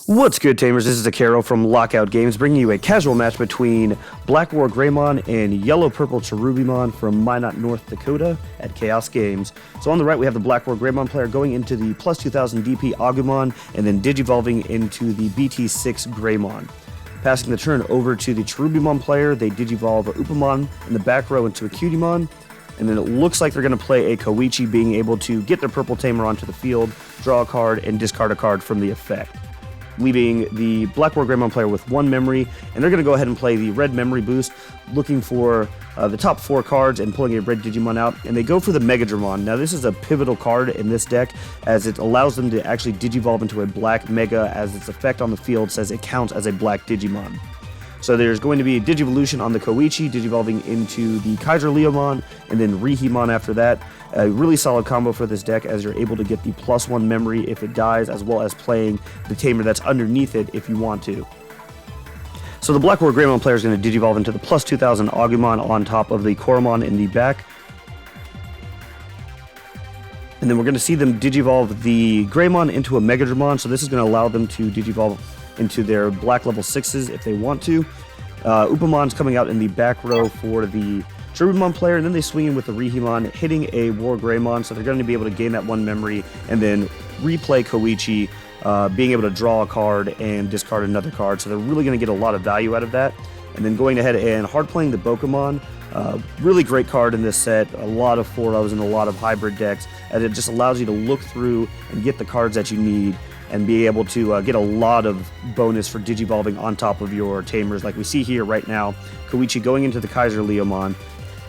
What's good, Tamers? This is Akaro from Lockout Games, bringing you a casual match between BlackWarGreymon and Yellow-Purple Cherubimon from Minot, North Dakota at Chaos Games. So on the right, we have the BlackWarGreymon player going into the plus 2000 DP Agumon and then Digivolving into the BT-7 Greymon. Passing the turn over to the Cherubimon player, they Digivolve Upamon in the back row into a Cutimon. And then it looks like they're going to play a Koichi, being able to get their purple tamer onto the field, draw a card, and discard a card from the effect, leaving the BlackWarGreymon player with one memory, and they're going to go ahead and play the red memory boost, looking for the top 4 cards and pulling a red Digimon out, and they go for the Megadramon. Now this is a pivotal card in this deck, as it allows them to actually Digivolve into a black Mega, as its effect on the field says it counts as a black Digimon. So there's going to be a Digivolution on the Koichi, Digivolving into the Cherubimon, and then Rihimon after that. A really solid combo for this deck, as you're able to get the +1 memory if it dies, as well as playing the tamer that's underneath it if you want to. So the BlackWarGreymon player is going to Digivolve into the plus 2000 Agumon on top of the Koromon in the back. And then we're going to see them Digivolve the Greymon into a Megadramon, so this is going to allow them to Digivolve into their black level 6s if they want to. Upamon's coming out in the back row for the Cherubimon player, and then they swing in with the Rihimon, hitting a WarGreymon, so they're going to be able to gain that 1 memory, and then replay Koichi, being able to draw a card and discard another card, so they're really going to get a lot of value out of that. And then going ahead and hard playing the Bokomon, really great card in this set, a lot of 4-0s and a lot of hybrid decks, as it just allows you to look through and get the cards that you need, and be able to get a lot of bonus for Digivolving on top of your tamers, like we see here right now. Koichi going into the Cherubimon.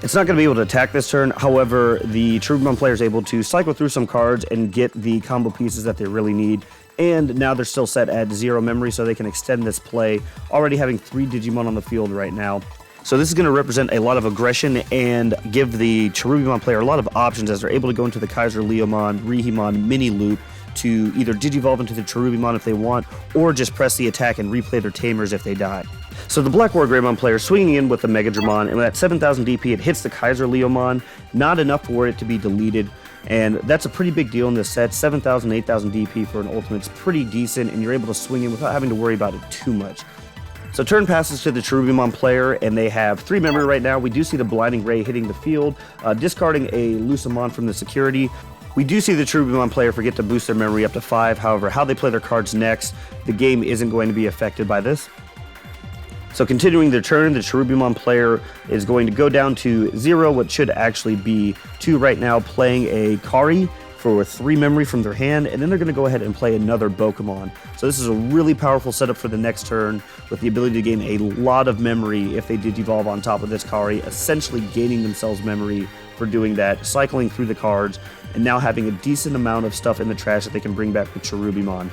It's not going to be able to attack this turn, however, the Cherubimon player is able to cycle through some cards and get the combo pieces that they really need, and now they're still set at 0 memory, so they can extend this play, already having 3 Digimon on the field right now. So this is going to represent a lot of aggression and give the Cherubimon player a lot of options, as they're able to go into the Cherubimon, Rihimon mini loop to either Digivolve into the Cherubimon if they want, or just press the attack and replay their tamers if they die. So the BlackWarGreymon player swinging in with the Megadramon, and with that 7000 DP, it hits the Cherubimon, not enough for it to be deleted, and that's a pretty big deal in this set. 7000, 8000 DP for an ultimate's pretty decent, and you're able to swing in without having to worry about it too much. So turn passes to the Cherubimon player, and they have 3 memory right now. We do see the Blinding Ray hitting the field, discarding a Lucamon from the security. We do see the Cherubimon player forget to boost their memory up to 5, however, how they play their cards next, the game isn't going to be affected by this. So continuing their turn, the Cherubimon player is going to go down to 0, what should actually be 2 right now, playing a Kari for 3 memory from their hand, and then they're going to go ahead and play another Bokomon. So this is a really powerful setup for the next turn, with the ability to gain a lot of memory if they Digivolve on top of this Kari, essentially gaining themselves memory for doing that, cycling through the cards, and now having a decent amount of stuff in the trash that they can bring back with Cherubimon.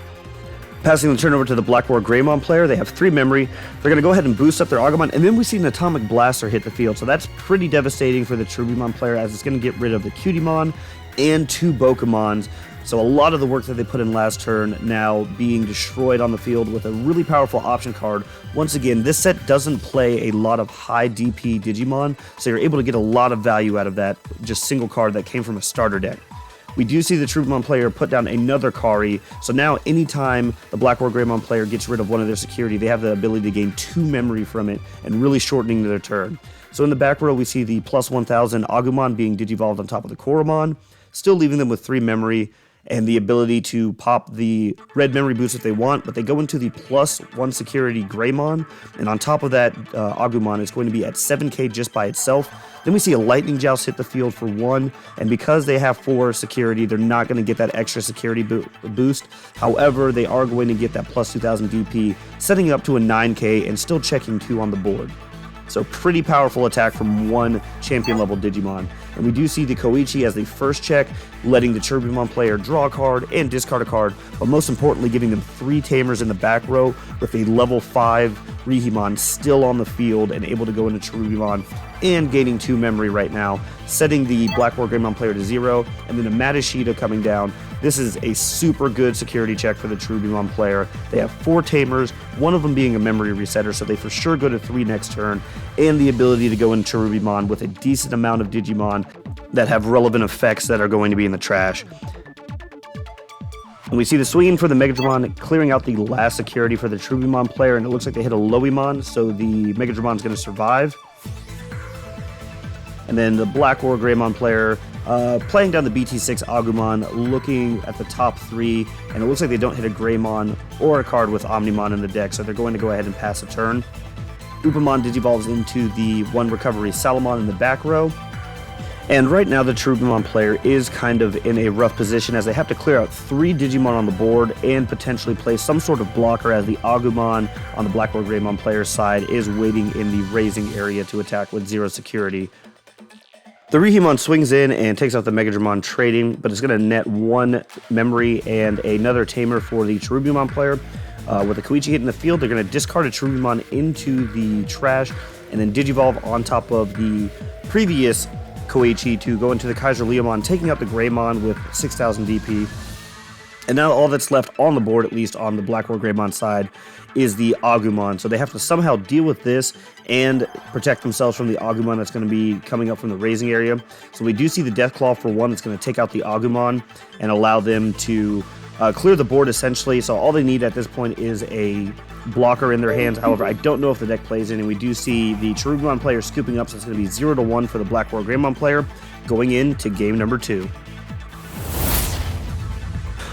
Passing the turn over to the BlackWarGreymon player, they have 3 memory. They're going to go ahead and boost up their Agumon, and then we see an Atomic Blaster hit the field. So that's pretty devastating for the Cherubimon player, as it's going to get rid of the Cutimon and 2 Bokomons. So a lot of the work that they put in last turn now being destroyed on the field with a really powerful option card. Once again, this set doesn't play a lot of high DP Digimon, so you're able to get a lot of value out of that just single card that came from a starter deck. We do see the Cherubimon player put down another Kari, so now anytime the BlackWarGreymon player gets rid of one of their security, they have the ability to gain 2 memory from it, and really shortening their turn. So in the back row, we see the plus 1000 Agumon being Digivolved on top of the Koromon, still leaving them with 3 memory, and the ability to pop the red memory boost if they want, but they go into the plus 1 security Greymon, and on top of that, Agumon is going to be at 7k just by itself. Then we see a Lightning Joust hit the field for 1, and because they have 4 security, they're not going to get that extra security boost. However, they are going to get that plus 2000 DP, setting up to a 9k and still checking 2 on the board. So pretty powerful attack from 1 champion level Digimon. And we do see the Koichi as the first check, letting the Cherubimon player draw a card and discard a card, but most importantly giving them 3 tamers in the back row with a level 5 Rihimon still on the field and able to go into Cherubimon and gaining 2 memory right now, setting the BlackWarGreymon player to 0, and then a Matashita coming down, This is a super good security check for the Cherubimon player. They have 4 tamers, one of them being a memory resetter, so they for sure go to 3 next turn, and the ability to go in Cherubimon with a decent amount of Digimon that have relevant effects that are going to be in the trash. And we see the swinging for the Megadramon, clearing out the last security for the Cherubimon player, and it looks like they hit a Lowimon, so the Megadramon's going to survive. And then the BlackWarGreymon player playing down the BT-7 Agumon, looking at the top 3, and it looks like they don't hit a Greymon or a card with Omnimon in the deck, so they're going to go ahead and pass a turn. Upamon digivolves into the 1 recovery Salamon in the back row. And right now the Cherubimon player is kind of in a rough position as they have to clear out 3 Digimon on the board and potentially play some sort of blocker as the Agumon on the BlackWarGreymon player's side is waiting in the raising area to attack with 0 security. The Rihimon swings in and takes out the Megadramon trading, but it's going to net 1 memory and another tamer for the Cherubimon player. With a Koichi hit in the field, they're going to discard a Cherubimon into the trash and then Digivolve on top of the previous Koichi to go into the Kaiser Leomon, taking out the Greymon with 6,000 DP. And now all that's left on the board, at least on the BlackWarGreymon side, is the Agumon. So they have to somehow deal with this and protect themselves from the Agumon that's going to be coming up from the raising area. So we do see the Deathclaw for 1 that's going to take out the Agumon and allow them to clear the board essentially. So all they need at this point is a blocker in their hands. However, I don't know if the deck plays in, and we do see the Cherubimon player scooping up, so it's going to be 0-1 for the BlackWarGreymon player going into game number 2.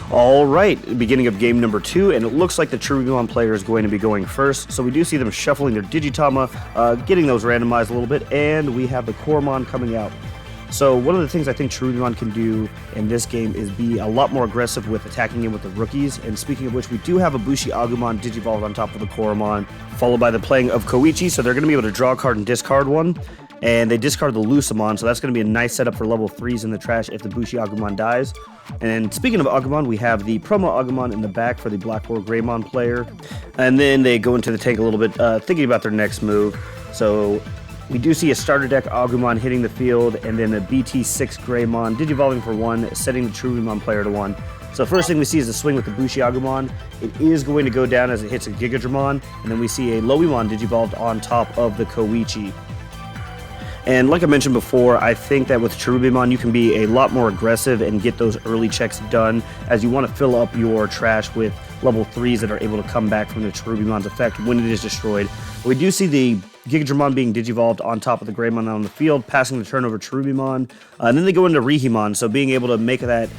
All right, beginning of game number 2, and it looks like the Cherubimon player is going to be going first. So we do see them shuffling their Digitama, getting those randomized a little bit, and we have the Koromon coming out. So one of the things I think Cherubimon can do in this game is be a lot more aggressive with attacking in with the rookies. And speaking of which, we do have a Bushi Agumon Digivolve on top of the Koromon, followed by the playing of Koichi, so they're going to be able to draw a card and discard one. And they discard the Lucamon, so that's going to be a nice setup for level 3s in the trash if the Bushi Agumon dies. And speaking of Agumon, we have the promo Agumon in the back for the BlackWarGreymon player. And then they go into the tank a little bit, thinking about their next move. So we do see a starter deck Agumon hitting the field, and then a BT-7 Greymon Digivolving for 1, setting the Cherubimon player to 1. So first thing we see is the swing with the Bushi Agumon. It is going to go down as it hits a Gigadramon, and then we see a Lowimon Digivolved on top of the Koichi. And like I mentioned before, I think that with Cherubimon, you can be a lot more aggressive and get those early checks done, as you want to fill up your trash with level 3s that are able to come back from the Cherubimon's effect when it is destroyed. We do see the Gigadramon being Digivolved on top of the Greymon on the field, passing the turn over Cherubimon. And then they go into Rihimon, so being able to make that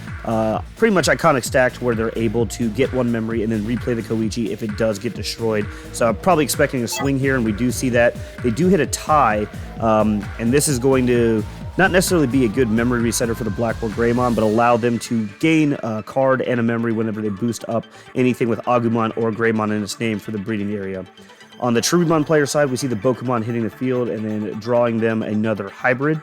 pretty much iconic stack to where they're able to get 1 memory and then replay the Koichi if it does get destroyed. So I'm probably expecting a swing here, and we do see that. They do hit a tie, and this is going to not necessarily be a good memory resetter for the BlackWarGreymon, but allow them to gain a card and a memory whenever they boost up anything with Agumon or Greymon in its name for the breeding area. On the Cherubimon player side, we see the Bokumon hitting the field and then drawing them another hybrid.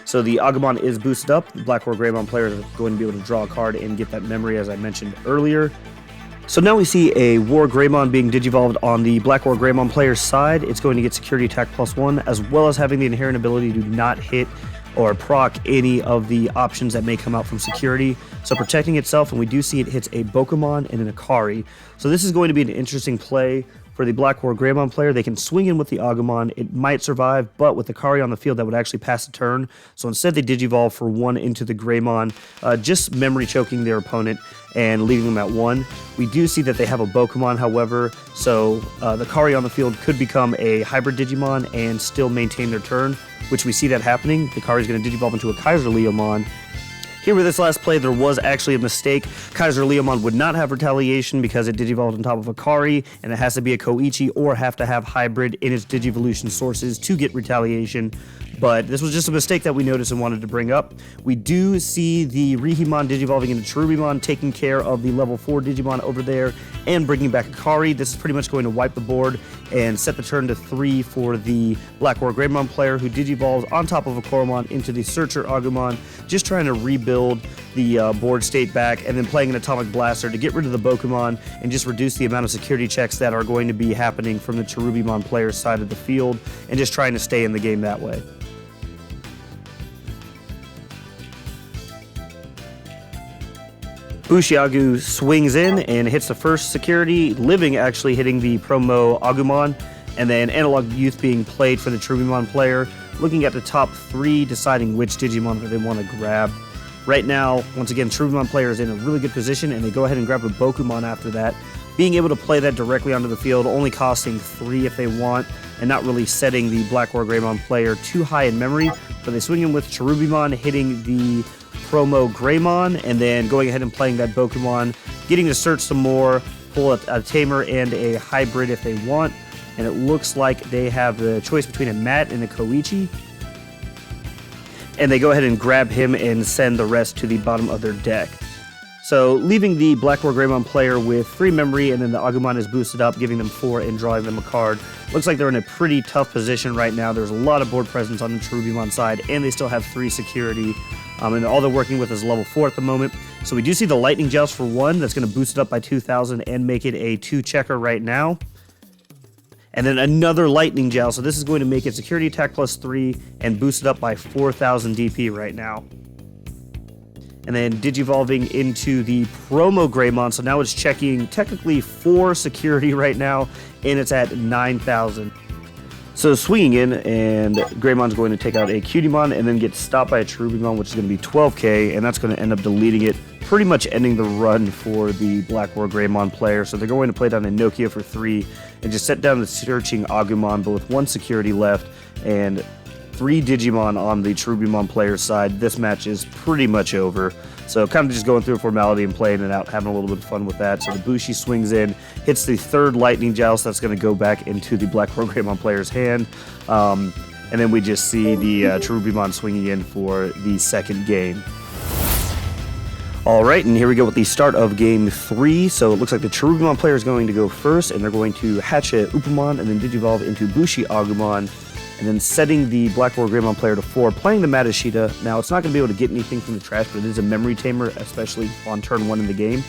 So the Agumon is boosted up. The BlackWarGreymon player is going to be able to draw a card and get that memory, as I mentioned earlier. So now we see a WarGreymon being Digivolved on the BlackWarGreymon player's side. It's going to get Security Attack +1, as well as having the inherent ability to not hit or proc any of the options that may come out from security. So protecting itself, and we do see it hits a Bokumon and an Akari. So this is going to be an interesting play for the BlackWarGreymon player. They can swing in with the Agumon. It might survive, but with the Akari on the field, that would actually pass the turn. So instead, they Digivolve for 1 into the Greymon, just memory choking their opponent and leaving them at 1. We do see that they have a Bokumon, however, so the Akari on the field could become a hybrid Digimon and still maintain their turn, which we see that happening. The Akari is going to Digivolve into a Kaiser Leomon. Here with this last play, there was actually a mistake. Kaiser Leomon would not have retaliation because it Digivolved on top of Akari, and it has to be a Koichi or have to have hybrid in its Digivolution sources to get retaliation. But this was just a mistake that we noticed and wanted to bring up. We do see the Rihimon Digivolving into Cherubimon, taking care of the level 4 Digimon over there and bringing back Akari. This is pretty much going to wipe the board and set the turn to 3 for the BlackWarGreymon player, who Digivolves on top of a Koromon into the Searcher Agumon, just trying to rebuild the board state back, and then playing an Atomic Blaster to get rid of the Bokumon and just reduce the amount of security checks that are going to be happening from the Cherubimon player's side of the field, and just trying to stay in the game that way. Bushiagu swings in and hits the first security, Living actually hitting the promo Agumon, and then Analog Youth being played for the Cherubimon player, looking at the top 3, deciding which Digimon they want to grab. Right now, once again, Cherubimon player is in a really good position, and they go ahead and grab a Bokumon after that, being able to play that directly onto the field, only costing 3 if they want, and not really setting the BlackWarGreymon player too high in memory, but they swing in with Cherubimon hitting the promo Greymon, and then going ahead and playing that Bokumon, getting to search some more, pull a Tamer and a Hybrid if they want, and it looks like they have the choice between a Matt and a Koichi, and they go ahead and grab him and send the rest to the bottom of their deck. So leaving the BlackWarGreymon player with 3 memory, and then the Agumon is boosted up, giving them 4 and drawing them a card. Looks like they're in a pretty tough position right now. There's a lot of board presence on the Cherubimon side, and they still have 3 security. And all they're working with is level 4 at the moment. So we do see the Lightning Joust for 1. That's going to boost it up by 2,000 and make it a 2-checker right now. And then another Lightning Joust. So this is going to make it security attack plus 3 and boost it up by 4,000 DP right now. And then Digivolving into the promo Greymon. So now it's checking technically 4 security right now, and it's at 9,000. So swinging in, and Greymon's going to take out a Cutiemon and then get stopped by a Cherubimon, which is going to be 12k, and that's going to end up deleting it, pretty much ending the run for the BlackWarGreymon player. So they're going to play down a Nokia for 3 and just set down the searching Agumon, but with 1 security left and 3 Digimon on the Cherubimon player's side, this match is pretty much over. So kind of just going through a formality and playing it out, having a little bit of fun with that. So the Bushi swings in, hits the 3rd Lightning Joust. That's going to go back into the BlackWarGreymon player's hand. And then we just see the Cherubimon swinging in for the 2nd game. Alright, and here we go with the start of game 3. So it looks like the Cherubimon player is going to go first, and they're going to hatch a Upamon and then Digivolve into Bushi Agumon, and then setting the BlackWarGreymon player to 4, playing the Matashita. Now, it's not going to be able to get anything from the trash, but it is a memory tamer, especially on turn 1 in the game.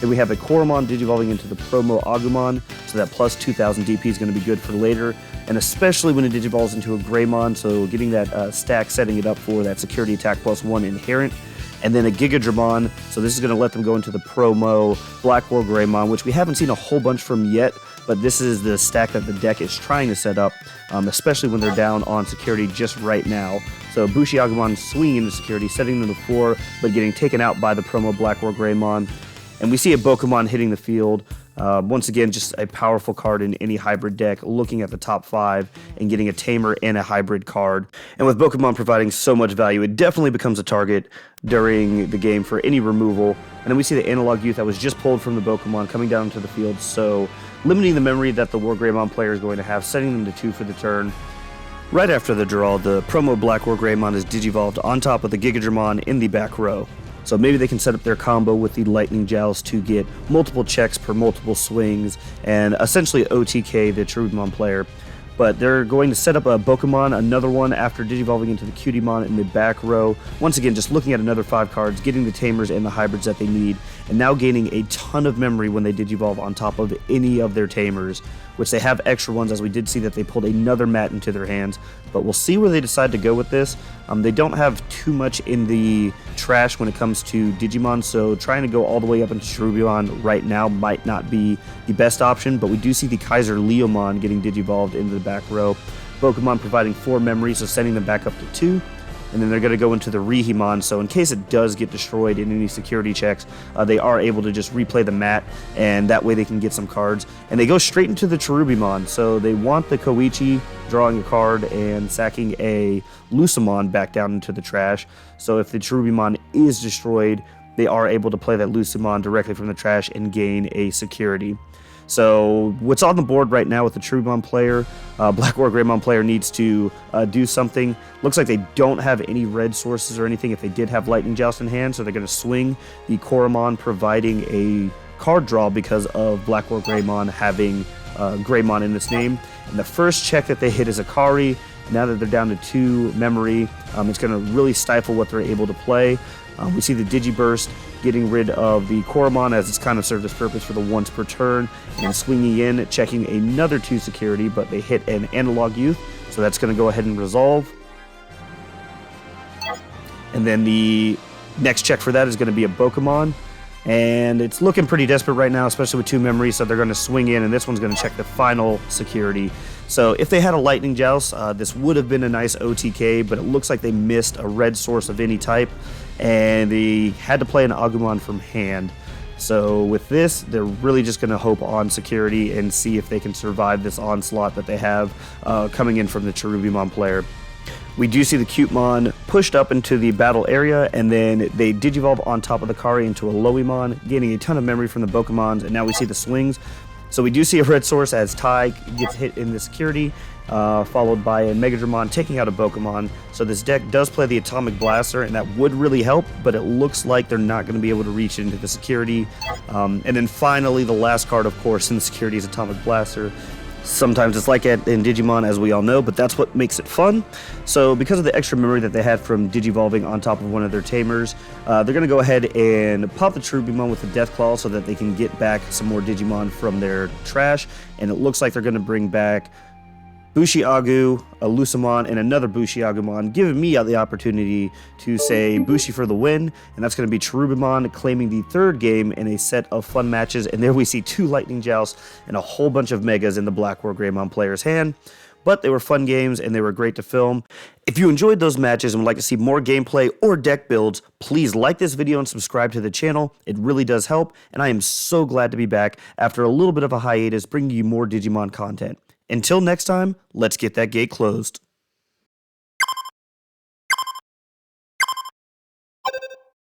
Then we have a Koromon Digivolving into the promo Agumon, so that plus 2,000 DP is going to be good for later, and especially when it Digivolves into a Greymon, so getting that stack, setting it up for that security attack plus 1 inherent. And then a Gigadramon, so this is going to let them go into the promo BlackWarGreymon, which we haven't seen a whole bunch from yet, but this is the stack that the deck is trying to set up, especially when they're down on security just right now. So Bushi Agumon swinging into security, setting them to 4, but getting taken out by the promo BlackWarGreymon. And we see a Bokumon hitting the field. Once again, just a powerful card in any hybrid deck, looking at the top 5 and getting a Tamer and a hybrid card. And with Bokumon providing so much value, it definitely becomes a target during the game for any removal. And then we see the Analog Youth that was just pulled from the Bokumon coming down into the field, so limiting the memory that the WarGreymon player is going to have, setting them to 2 for the turn. Right after the draw, the promo BlackWarGreymon is Digivolved on top of the Gigadramon in the back row. So maybe they can set up their combo with the Lightning Joust to get multiple checks per multiple swings and essentially OTK the Cherubimon player. But they're going to set up a Bokumon, another one after Digivolving into the Cutiemon in the back row. Once again, just looking at another 5 cards, getting the Tamers and the Hybrids that they need, and now gaining a ton of memory when they Digivolve on top of any of their Tamers, which they have extra ones, as we did see that they pulled another Mat into their hands. But we'll see where they decide to go with this. They don't have too much in the trash when it comes to Digimon, so trying to go all the way up into Cherubimon right now might not be the best option, but we do see the Kaiser Leomon getting Digivolved into the back row. Bokumon providing 4 memory, so sending them back up to 2. And then they're going to go into the Rihimon, so in case it does get destroyed in any security checks, they are able to just replay the mat, and that way they can get some cards. And they go straight into the Cherubimon, so they want the Koichi drawing a card and sacking a Lucemon back down into the trash. So if the Cherubimon is destroyed, they are able to play that Lucemon directly from the trash and gain a security. So what's on the board right now with the Cherubimon player, BlackWarGreymon player needs to do something. Looks like they don't have any red sources or anything if they did have Lightning Joust in hand, so they're going to swing the Koromon, providing a card draw because of BlackWarGreymon having Greymon in its name. And the first check that they hit is Akari. Now that they're down to 2 memory, it's going to really stifle what they're able to play. We see the Digiburst getting rid of the Koromon, as it's kind of served its purpose for the once per turn, and swinging in, checking another 2 security, but they hit an Analog Youth, so that's going to go ahead and resolve. And then the next check for that is going to be a Bokumon. And it's looking pretty desperate right now, especially with 2 memories, so they're going to swing in, and this one's going to check the final security. So if they had a Lightning Joust, this would have been a nice OTK, but it looks like they missed a red source of any type, and they had to play an Agumon from hand. So with this, they're really just going to hope on security and see if they can survive this onslaught that they have coming in from the Cherubimon player. We do see the Cutemon pushed up into the battle area, and then they Digivolve on top of the Kari into a Lowemon, gaining a ton of memory from the Pokemons, and now we see the swings. So we do see a red source as Tai gets hit in the security, followed by a Megadramon taking out a Pokemon. So this deck does play the Atomic Blaster, and that would really help, but it looks like they're not going to be able to reach into the security. And then finally, the last card, of course, in the security is Atomic Blaster. Sometimes it's like it in Digimon, as we all know, but that's what makes it fun. So because of the extra memory that they had from Digivolving on top of one of their tamers, they're going to go ahead and pop the Cherubimon with the Death Claw so that they can get back some more Digimon from their trash. And it looks like they're going to bring back Bushi-Agu, a Lucemon, and another Bushi-Agumon, giving me the opportunity to say Bushi for the win, and that's going to be Cherubimon claiming the 3rd game in a set of fun matches, and there we see 2 Lightning Jousts and a whole bunch of Megas in the BlackWarGreymon player's hand. But they were fun games, and they were great to film. If you enjoyed those matches and would like to see more gameplay or deck builds, please like this video and subscribe to the channel. It really does help, and I am so glad to be back after a little bit of a hiatus bringing you more Digimon content. Until next time, let's get that gate closed.